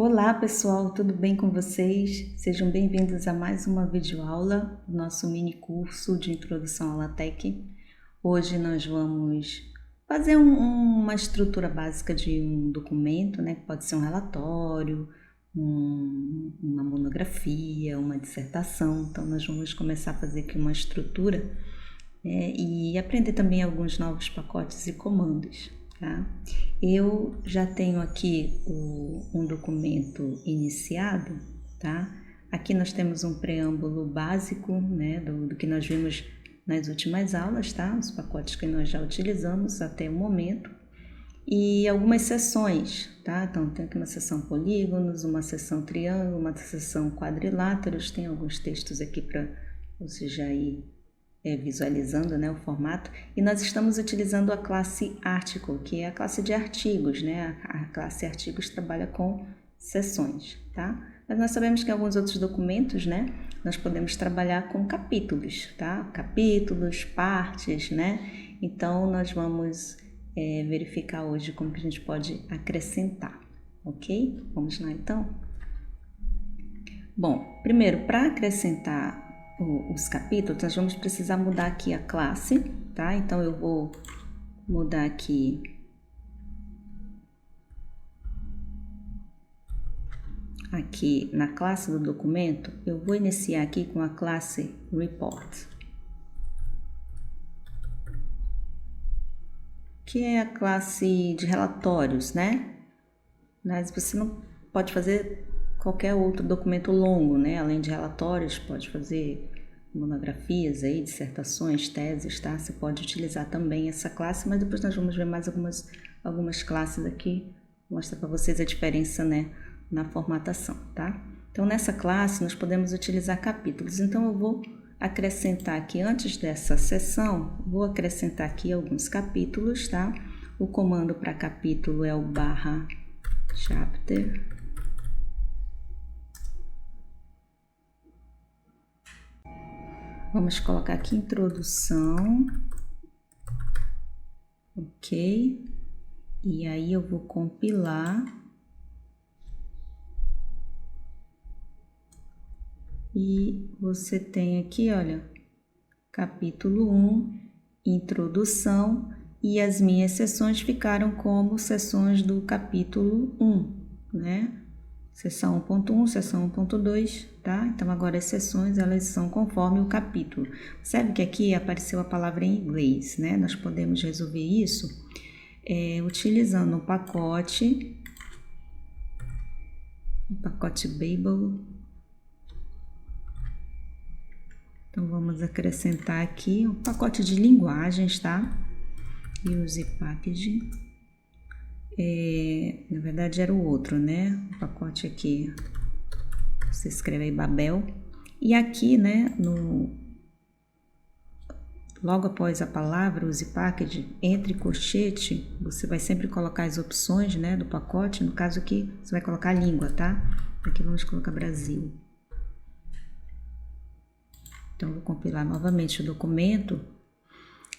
Olá pessoal, tudo bem com vocês? Sejam bem-vindos a mais uma videoaula do nosso mini curso de Introdução à LaTeX. Hoje nós vamos fazer uma estrutura básica de um documento, né? Que pode ser um relatório, uma monografia, uma dissertação. Então nós vamos começar a fazer aqui uma estrutura e aprender também alguns novos pacotes e comandos. Tá? Eu já tenho aqui um documento iniciado, tá? Aqui nós temos um preâmbulo básico, né, do que nós vimos nas últimas aulas, tá? Os pacotes que nós já utilizamos até o momento e algumas seções, tá? Então tem aqui uma seção polígonos, uma seção triângulo, uma seção quadriláteros, tem alguns textos aqui para você já ir visualizando, né, o formato, e nós estamos utilizando a classe Article, que é a classe de artigos, né? A classe artigos trabalha com seções, tá? Mas nós sabemos que em alguns outros documentos, né, nós podemos trabalhar com capítulos, tá? Capítulos, partes, né? Então nós vamos verificar hoje como que a gente pode acrescentar, ok? Vamos lá então? Bom, primeiro, para acrescentar os capítulos, nós vamos precisar mudar aqui a classe, tá? Então eu vou mudar aqui na classe do documento, eu vou iniciar aqui com a classe Report, que é a classe de relatórios, né? Mas você não pode fazer qualquer outro documento longo, né? Além de relatórios, pode fazer monografias aí, dissertações, teses, tá? Você pode utilizar também essa classe, mas depois nós vamos ver mais algumas classes aqui, mostra para vocês a diferença, né, na formatação, tá? Então nessa classe nós podemos utilizar capítulos. Então eu vou acrescentar aqui antes dessa seção, vou acrescentar aqui alguns capítulos, tá? O comando para capítulo é o /chapter. Vamos colocar aqui introdução, ok? E aí eu vou compilar e você tem aqui, olha, capítulo 1, introdução, e as minhas seções ficaram como seções do capítulo 1, né? Seção 1.1, seção 1.2, tá? Então, agora as seções, elas são conforme o capítulo. Percebe que aqui apareceu a palavra em inglês, né? Nós podemos resolver isso utilizando o pacote Babel. Então, vamos acrescentar aqui um pacote de linguagens, tá? Use package. Na verdade era o outro, né? O pacote aqui, você escreve aí Babel. E aqui, né, logo após a palavra use package, entre colchete, você vai sempre colocar as opções, né, do pacote. No caso aqui, você vai colocar a língua, tá? Aqui vamos colocar Brasil. Então, vou compilar novamente o documento.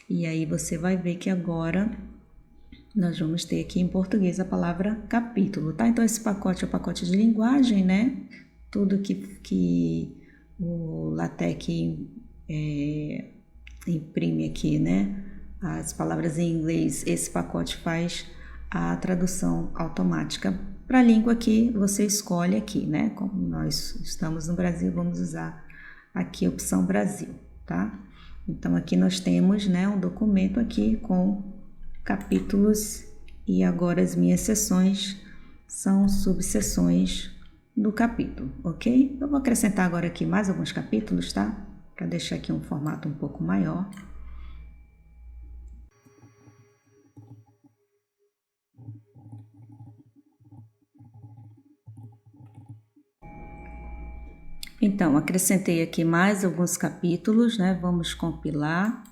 E aí você vai ver que agora nós vamos ter aqui em português a palavra capítulo, tá? Então, esse pacote é o pacote de linguagem, né? Tudo que o LaTeX imprime aqui, né? As palavras em inglês, esse pacote faz a tradução automática. Para a língua aqui, você escolhe aqui, né? Como nós estamos no Brasil, vamos usar aqui a opção Brasil, tá? Então, aqui nós temos, né, um documento aqui com capítulos e agora as minhas seções são subseções do capítulo, ok? Eu vou acrescentar agora aqui mais alguns capítulos, tá? Para deixar aqui um formato um pouco maior. Então, acrescentei aqui mais alguns capítulos, né? Vamos compilar.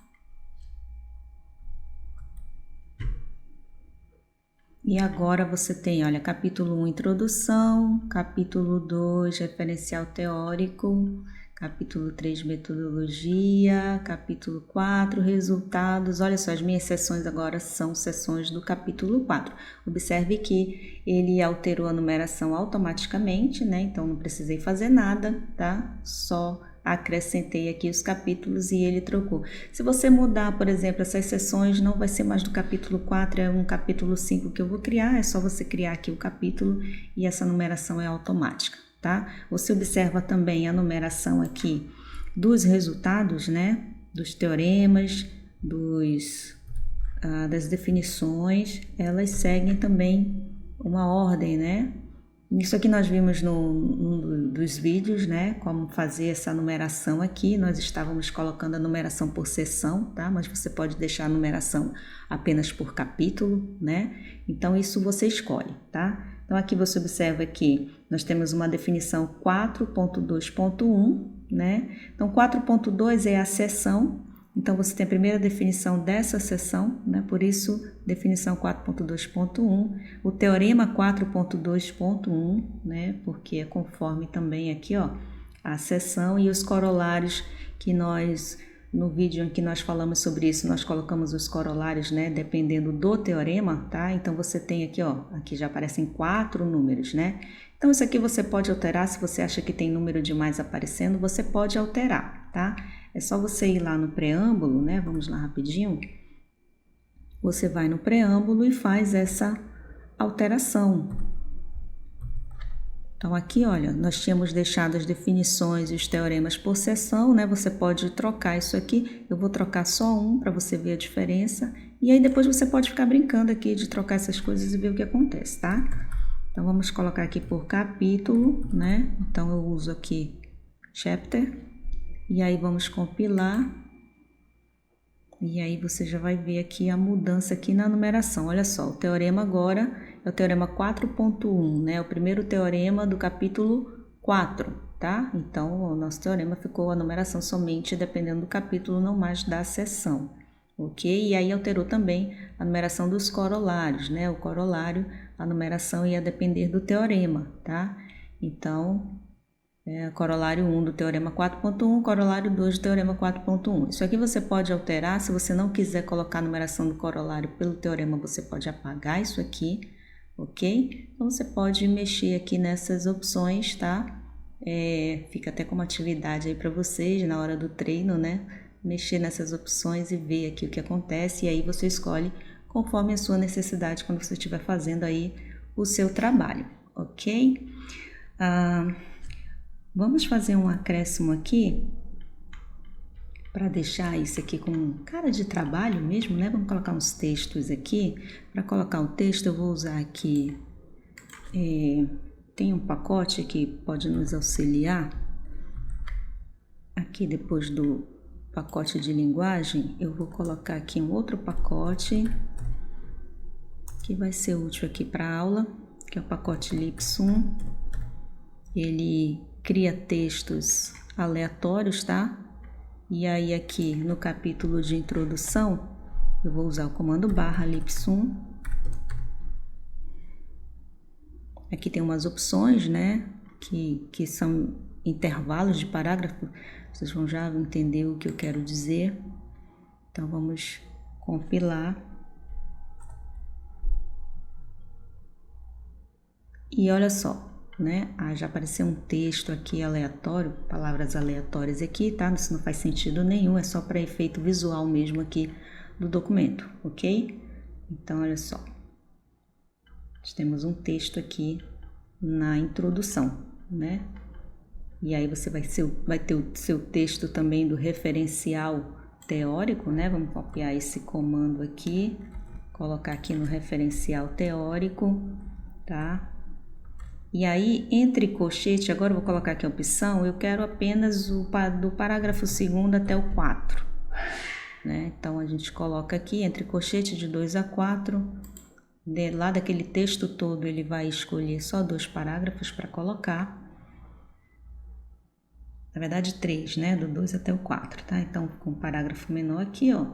E agora você tem, olha, capítulo 1, introdução, capítulo 2, referencial teórico, capítulo 3, metodologia, capítulo 4, resultados. Olha só, as minhas sessões agora são sessões do capítulo 4. Observe que ele alterou a numeração automaticamente, né? Então não precisei fazer nada, tá? Só acrescentei aqui os capítulos e ele trocou. Se você mudar, por exemplo, essas sessões, não vai ser mais do capítulo 4, é um capítulo 5 que eu vou criar, é só você criar aqui o capítulo e essa numeração é automática, tá? Você observa também a numeração aqui dos resultados, né? Dos teoremas, das definições, elas seguem também uma ordem, né? Isso aqui nós vimos num dos vídeos, né? Como fazer essa numeração aqui. Nós estávamos colocando a numeração por seção, tá? Mas você pode deixar a numeração apenas por capítulo, né? Então, isso você escolhe, tá? Então, aqui você observa que nós temos uma definição 4.2.1, né? Então, 4.2 é a seção. Então, você tem a primeira definição dessa seção, né? Por isso, definição 4.2.1, o teorema 4.2.1, né? Porque é conforme também aqui, ó, a seção e os corolários que nós, no vídeo em que nós falamos sobre isso, nós colocamos os corolários, né? Dependendo do teorema, tá? Então, você tem aqui, ó, aqui já aparecem 4 números, né? Então, isso aqui você pode alterar, se você acha que tem número demais aparecendo, você pode alterar, tá? É só você ir lá no preâmbulo, né? Vamos lá rapidinho. Você vai no preâmbulo e faz essa alteração. Então, aqui, olha, nós tínhamos deixado as definições e os teoremas por seção, né? Você pode trocar isso aqui. Eu vou trocar só um para você ver a diferença. E aí, depois você pode ficar brincando aqui de trocar essas coisas e ver o que acontece, tá? Então, vamos colocar aqui por capítulo, né? Então, eu uso aqui chapter. E aí, vamos compilar. E aí, você já vai ver aqui a mudança aqui na numeração. Olha só, o teorema agora é o teorema 4.1, né? O primeiro teorema do capítulo 4, tá? Então, o nosso teorema ficou a numeração somente dependendo do capítulo, não mais da seção, ok? E aí, alterou também a numeração dos corolários, né? O corolário, a numeração ia depender do teorema, tá? Então, corolário 1 do teorema 4.1, corolário 2 do teorema 4.1. Isso aqui você pode alterar, se você não quiser colocar a numeração do corolário pelo teorema, você pode apagar isso aqui, ok? Então, você pode mexer aqui nessas opções, tá? Fica até como atividade aí para vocês, na hora do treino, né? Mexer nessas opções e ver aqui o que acontece, e aí você escolhe conforme a sua necessidade quando você estiver fazendo aí o seu trabalho, ok? Vamos fazer um acréscimo aqui para deixar isso aqui com cara de trabalho mesmo, né? Vamos colocar uns textos aqui. Para colocar o texto, eu vou usar aqui, tem um pacote que pode nos auxiliar. Aqui depois do pacote de linguagem, eu vou colocar aqui um outro pacote que vai ser útil aqui para a aula, que é o pacote Lipsum. Ele cria textos aleatórios, tá? E aí aqui no capítulo de introdução, eu vou usar o comando /lipsum. Aqui tem umas opções, né? Que são intervalos de parágrafo. Vocês vão já entender o que eu quero dizer. Então, vamos compilar. E olha só, né? Já apareceu um texto aqui aleatório, palavras aleatórias aqui, tá? Isso não faz sentido nenhum, é só para efeito visual mesmo aqui do documento, ok? Então, olha só. Nós temos um texto aqui na introdução, né? E aí você vai ter o seu texto também do referencial teórico, né? Vamos copiar esse comando aqui, colocar aqui no referencial teórico, tá? E aí, entre colchete, agora eu vou colocar aqui a opção, eu quero apenas do parágrafo 2º até o 4, né? Então, a gente coloca aqui, entre colchete de 2 a 4, lá daquele texto todo, ele vai escolher só 2 parágrafos para colocar. Na verdade, 3, né? Do 2 até o 4, tá? Então, com um parágrafo menor aqui, ó,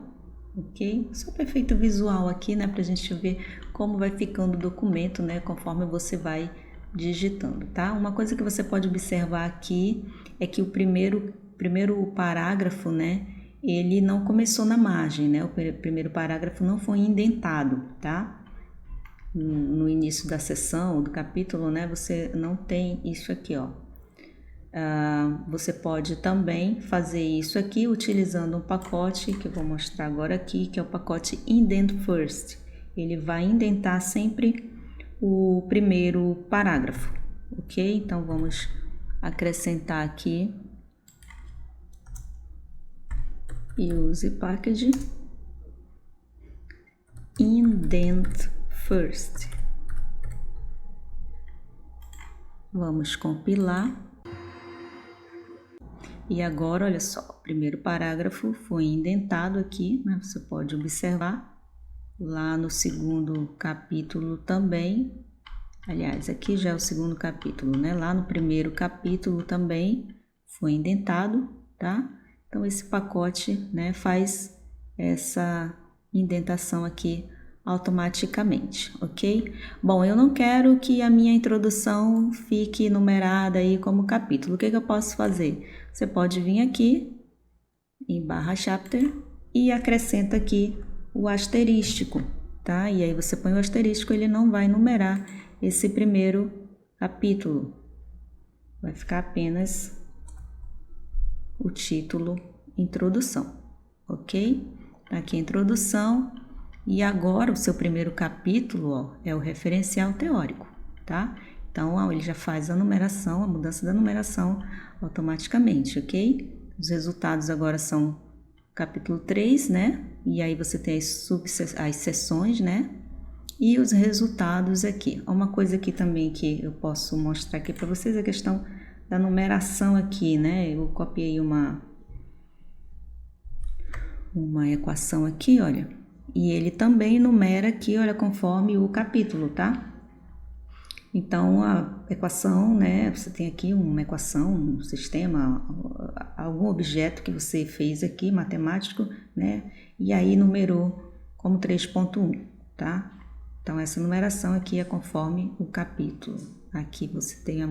ok? Só para efeito visual aqui, né? Pra gente ver como vai ficando o documento, né? Conforme você vai digitando, tá? Uma coisa que você pode observar aqui é que o primeiro parágrafo, né, ele não começou na margem, né? O primeiro parágrafo não foi indentado, tá? No início da sessão, do capítulo, né, você não tem isso aqui, ó. Você pode também fazer isso aqui utilizando um pacote que eu vou mostrar agora aqui, que é o pacote Indent First. Ele vai indentar sempre o primeiro parágrafo, ok? Então vamos acrescentar aqui Use Package Indent First. Vamos compilar. E agora, olha só, o primeiro parágrafo foi indentado aqui, né? Você pode observar. Lá no segundo capítulo também. Aliás, aqui já é o segundo capítulo, né? Lá no primeiro capítulo também foi indentado, tá? Então, esse pacote, né, faz essa indentação aqui automaticamente, ok? Bom, eu não quero que a minha introdução fique numerada aí como capítulo. O que eu posso fazer? Você pode vir aqui em /chapter e acrescenta aqui o asterístico, tá? E aí você põe o asterístico, ele não vai numerar esse primeiro capítulo. Vai ficar apenas o título Introdução, ok? Aqui a introdução. E agora o seu primeiro capítulo, ó, é o referencial teórico, tá? Então, ó, ele já faz a numeração, a mudança da numeração automaticamente, ok? Os resultados agora são capítulo 3, né? E aí você tem as seções, né? E os resultados aqui. Uma coisa aqui também que eu posso mostrar aqui para vocês é a questão da numeração aqui, né? Eu copiei uma equação aqui, olha. E ele também numera aqui, olha, conforme o capítulo, tá? Então, a equação, né? Você tem aqui uma equação, um sistema, algum objeto que você fez aqui, matemático, né? E aí numerou como 3.1, tá? Então, essa numeração aqui é conforme o capítulo. Aqui você tem a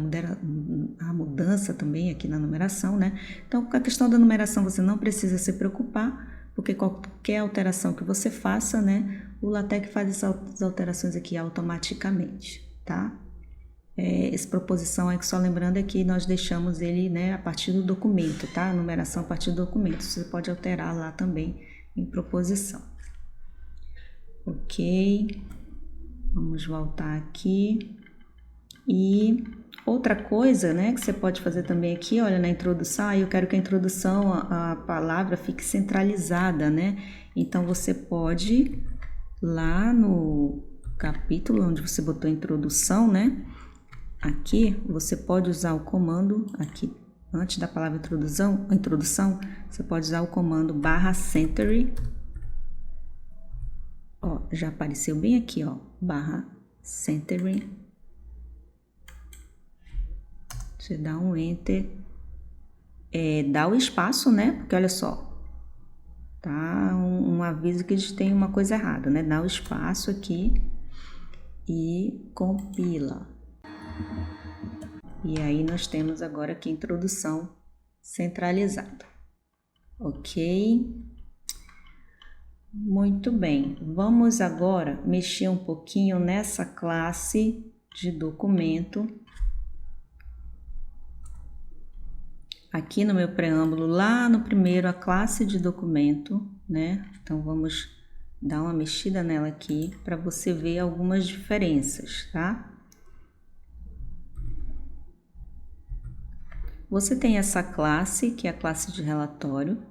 mudança também aqui na numeração, né? Então, com a questão da numeração, você não precisa se preocupar, porque qualquer alteração que você faça, né? O LaTeX faz essas alterações aqui automaticamente, tá? Essa proposição aqui, só lembrando, é que nós deixamos ele, né, a partir do documento, tá? A numeração a partir do documento. Você pode alterar lá também em proposição. Ok. Vamos voltar aqui. E outra coisa, né, que você pode fazer também aqui, olha, na introdução, eu quero que a introdução, a palavra fique centralizada, né? Então, você pode, lá no capítulo onde você botou a introdução, né? Aqui, você pode usar o comando, aqui, antes da palavra introdução, você pode usar o comando /centery. Ó, já apareceu bem aqui, ó, /centery. Você dá um Enter, dá o espaço, né? Porque olha só, tá um aviso que a gente tem uma coisa errada, né? Dá o espaço aqui e compila. E aí nós temos agora aqui a introdução centralizada, ok? Muito bem, vamos agora mexer um pouquinho nessa classe de documento. Aqui no meu preâmbulo, lá no primeiro, a classe de documento, né? Então, vamos dar uma mexida nela aqui para você ver algumas diferenças, tá? Você tem essa classe, que é a classe de relatório.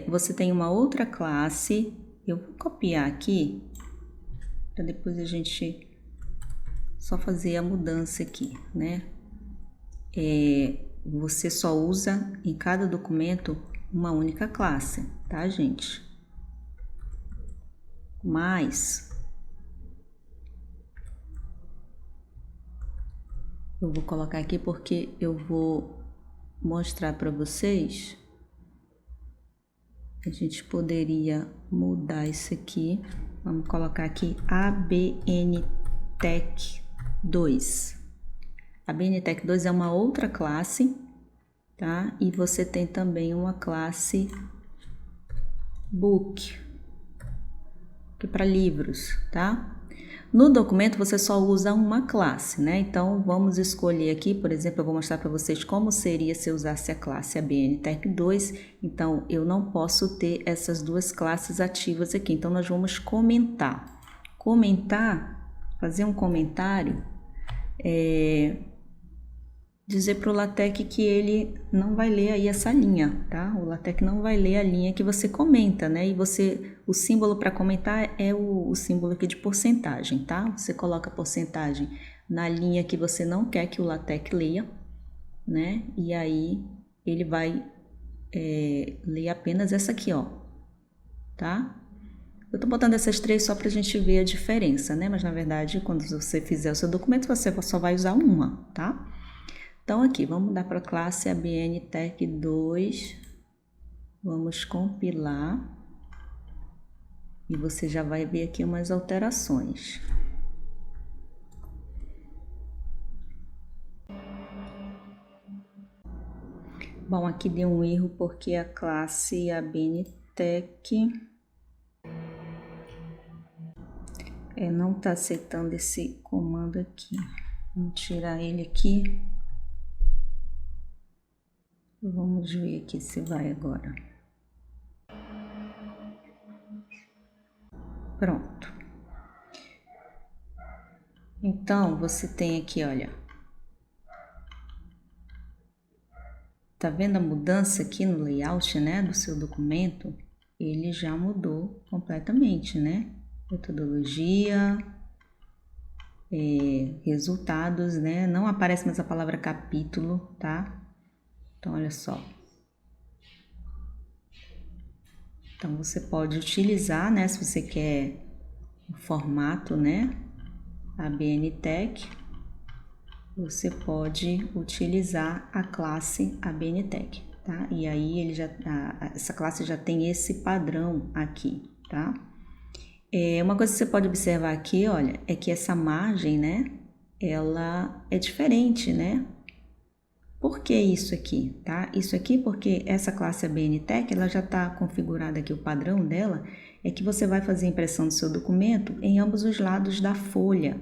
Você tem uma outra classe, eu vou copiar aqui, para depois a gente só fazer a mudança aqui, né? Você só usa em cada documento uma única classe, tá, gente? Mas eu vou colocar aqui porque eu vou mostrar para vocês. A gente poderia mudar isso aqui. Vamos colocar aqui ABNTech 2. A BNTech 2 é uma outra classe, tá? E você tem também uma classe Book, que é para livros, tá? No documento você só usa uma classe, né? Então vamos escolher aqui, por exemplo, eu vou mostrar para vocês como seria se eu usasse a classe ABNTech 2. Então eu não posso ter essas duas classes ativas aqui. Então nós vamos comentar. Fazer um comentário, dizer para o LaTeX que ele não vai ler aí essa linha, tá? O LaTeX não vai ler a linha que você comenta, né? E o símbolo para comentar é o símbolo aqui de porcentagem, tá? Você coloca a porcentagem na linha que você não quer que o LaTeX leia, né? E aí ele vai ler apenas essa aqui, ó, tá? Eu tô botando essas três só pra gente ver a diferença, né? Mas na verdade, quando você fizer o seu documento, você só vai usar uma, tá? Então, aqui, vamos dar para a classe ABNTech 2, vamos compilar, e você já vai ver aqui umas alterações. Bom, aqui deu um erro porque a classe ABNTech não está aceitando esse comando aqui. Vamos tirar ele aqui. Vamos ver aqui se vai agora. Pronto. Então, você tem aqui, olha. Tá vendo a mudança aqui no layout, né, do seu documento? Ele já mudou completamente, né? Metodologia, resultados, né? Não aparece mais a palavra capítulo, tá? Então, olha só. Então, você pode utilizar, né, se você quer o formato, né, ABNTech, você pode utilizar a classe ABNTech, tá? E aí essa classe já tem esse padrão aqui, tá? Uma coisa que você pode observar aqui, olha, é que essa margem, né, ela é diferente, né? Por que isso aqui, tá? Isso aqui porque essa classe ABNTech, ela já está configurada aqui, o padrão dela é que você vai fazer a impressão do seu documento em ambos os lados da folha,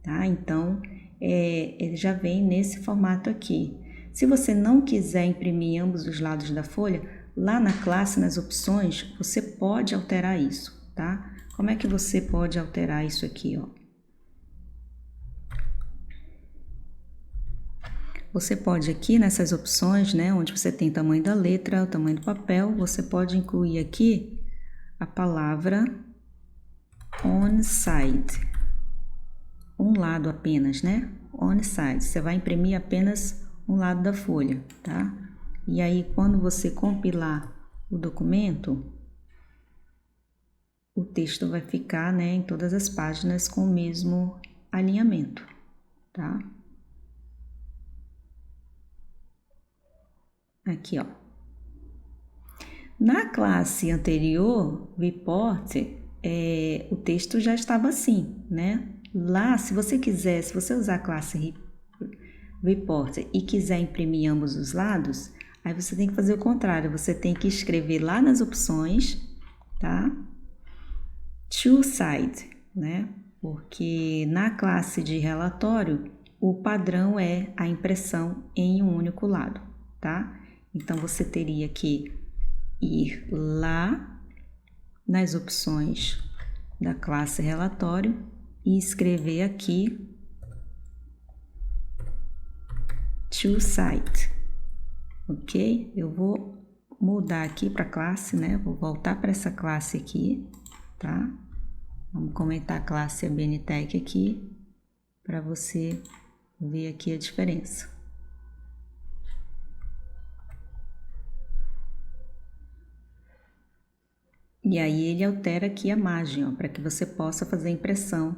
tá? Então, ele já vem nesse formato aqui. Se você não quiser imprimir em ambos os lados da folha, lá na classe, nas opções, você pode alterar isso, tá? Como é que você pode alterar isso aqui, ó? Você pode aqui nessas opções, né, onde você tem tamanho da letra, o tamanho do papel, você pode incluir aqui a palavra on side. Um lado apenas, né? On side. Você vai imprimir apenas um lado da folha, tá? E aí, quando você compilar o documento, o texto vai ficar, né, em todas as páginas com o mesmo alinhamento, tá? Aqui, ó. Na classe anterior, report, o texto já estava assim, né? Lá, se você usar a classe report e quiser imprimir em ambos os lados, aí você tem que fazer o contrário, você tem que escrever lá nas opções, tá? Two side, né? Porque na classe de relatório, o padrão é a impressão em um único lado, tá? Então, você teria que ir lá nas opções da classe relatório e escrever aqui two side, ok? Eu vou mudar aqui para a classe, né? Vou voltar para essa classe aqui, tá? Vamos comentar a classe ABNTech aqui para você ver aqui a diferença. E aí ele altera aqui a margem, para que você possa fazer a impressão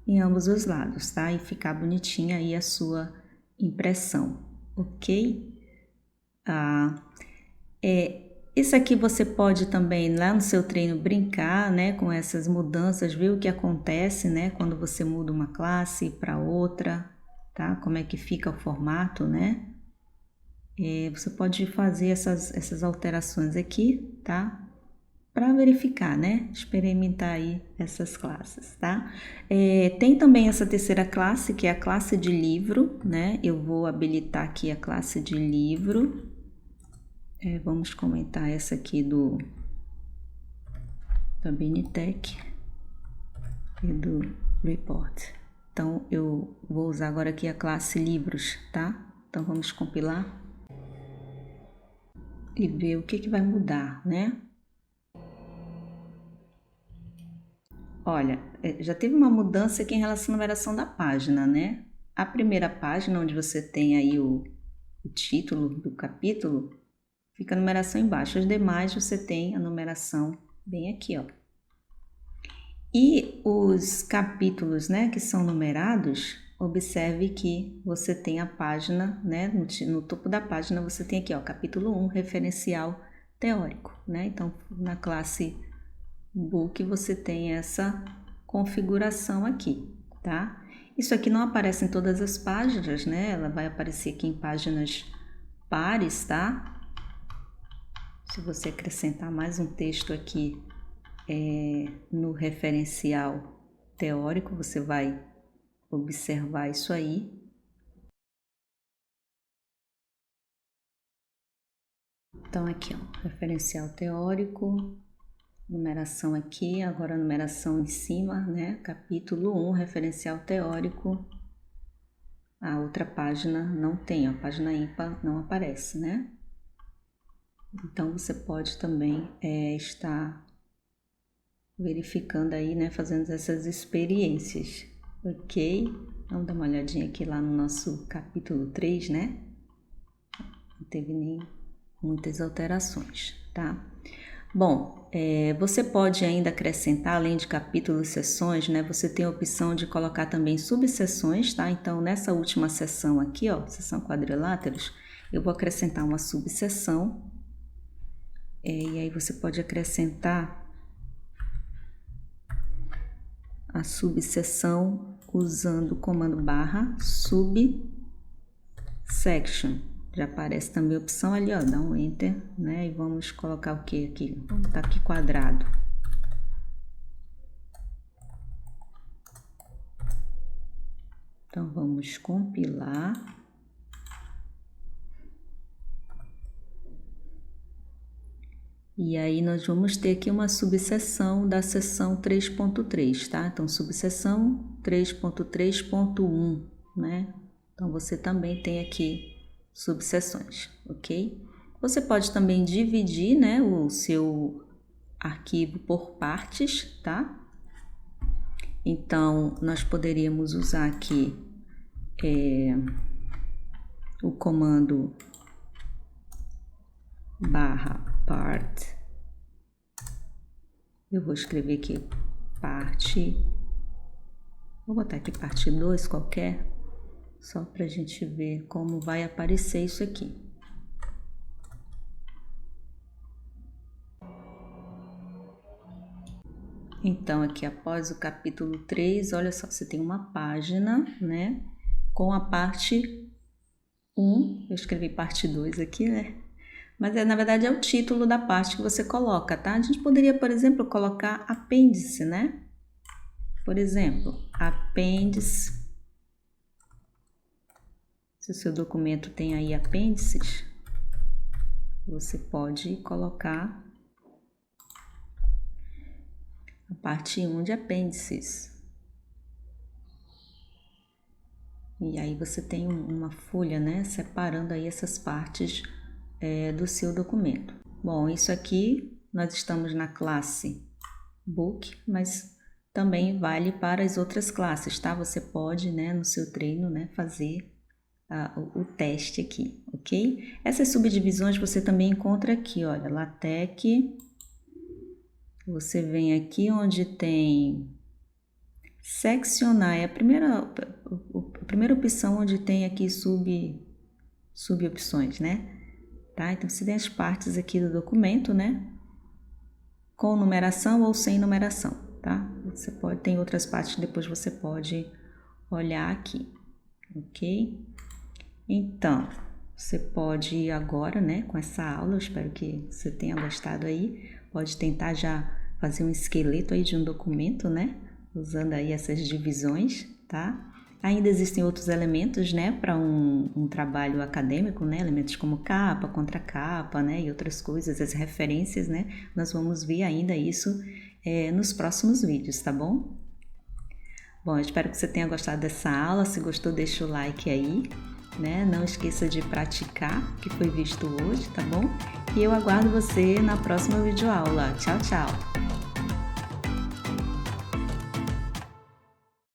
em ambos os lados, tá? E ficar bonitinha aí a sua impressão, ok? Isso aqui você pode também, lá no seu treino, brincar, né, com essas mudanças, ver o que acontece, né, quando você muda uma classe para outra, tá? Como é que fica o formato, né? Você pode fazer essas alterações aqui, tá? Para verificar, né? Experimentar aí essas classes, tá? Tem também essa terceira classe, que é a classe de livro, né? Eu vou habilitar aqui a classe de livro. Vamos comentar essa aqui da BNTech e do Report. Então, eu vou usar agora aqui a classe livros, tá? Então, vamos compilar e ver o que vai mudar, né? Olha, já teve uma mudança aqui em relação à numeração da página, né? A primeira página, onde você tem aí o título do capítulo, fica a numeração embaixo. As demais você tem a numeração bem aqui, ó. E os capítulos, né, que são numerados, observe que você tem a página, né, no topo da página você tem aqui, ó, capítulo 1, referencial teórico, né? Então, na classe Book você tem essa configuração aqui, tá? Isso aqui não aparece em todas as páginas, né? Ela vai aparecer aqui em páginas pares, tá? Se você acrescentar mais um texto aqui no referencial teórico, você vai observar isso aí. Então, aqui, ó, referencial teórico, numeração aqui, agora a numeração em cima, né? Capítulo 1, referencial teórico. A outra página não tem, a página ímpar não aparece, né? Então, você pode também estar verificando aí, né? Fazendo essas experiências, ok? Vamos dar uma olhadinha aqui lá no nosso capítulo 3, né? Não teve nem muitas alterações, tá? Bom, você pode ainda acrescentar, além de capítulos e seções, né? Você tem a opção de colocar também subseções, tá? Então, nessa última seção aqui, ó, seção quadriláteros, eu vou acrescentar uma subseção. E aí você pode acrescentar a subseção usando o comando barra subsection. Já aparece também a opção ali, ó, dá um enter, né? E vamos colocar o que aqui? Vamos botar aqui quadrado. Então, vamos compilar. E aí, nós vamos ter aqui uma subseção da seção 3.3, tá? Então, subseção 3.3.1, né? Então, você também tem aqui subseções, ok? Você pode também dividir, né, o seu arquivo por partes, tá? Então, nós poderíamos usar aqui o comando /part. Eu vou escrever aqui parte, vou botar aqui parte 2 qualquer, só para a gente ver como vai aparecer isso aqui. Então, aqui após o capítulo 3, olha só, você tem uma página, né, com a parte 1, eu escrevi parte 2 aqui, né, mas na verdade é o título da parte que você coloca, tá? A gente poderia, por exemplo, colocar apêndice, né? Por exemplo, apêndice. Se o seu documento tem aí apêndices, você pode colocar a parte 1 de apêndices. E aí você tem uma folha, né, separando aí essas partes do seu documento. Bom, isso aqui nós estamos na classe Book, mas também vale para as outras classes, tá? Você pode, né, no seu treino, né, fazer o teste aqui, ok? Essas subdivisões você também encontra aqui, olha, LaTeX. Você vem aqui onde tem seccionar, é a primeira opção onde tem aqui subopções, né? tá? Então, você tem as partes aqui do documento, né? Com numeração ou sem numeração, tá? Você pode, tem outras partes que depois você pode olhar aqui, ok? Então, você pode ir agora, né, com essa aula, eu espero que você tenha gostado aí, pode tentar já fazer um esqueleto aí de um documento, né, usando aí essas divisões, tá? Ainda existem outros elementos, né, para um trabalho acadêmico, né, elementos como capa, contracapa, né, e outras coisas, as referências, né, nós vamos ver ainda isso nos próximos vídeos, tá bom? Bom, eu espero que você tenha gostado dessa aula, se gostou deixa o like aí, né, não esqueça de praticar o que foi visto hoje, tá bom? E eu aguardo você na próxima videoaula. Tchau, tchau!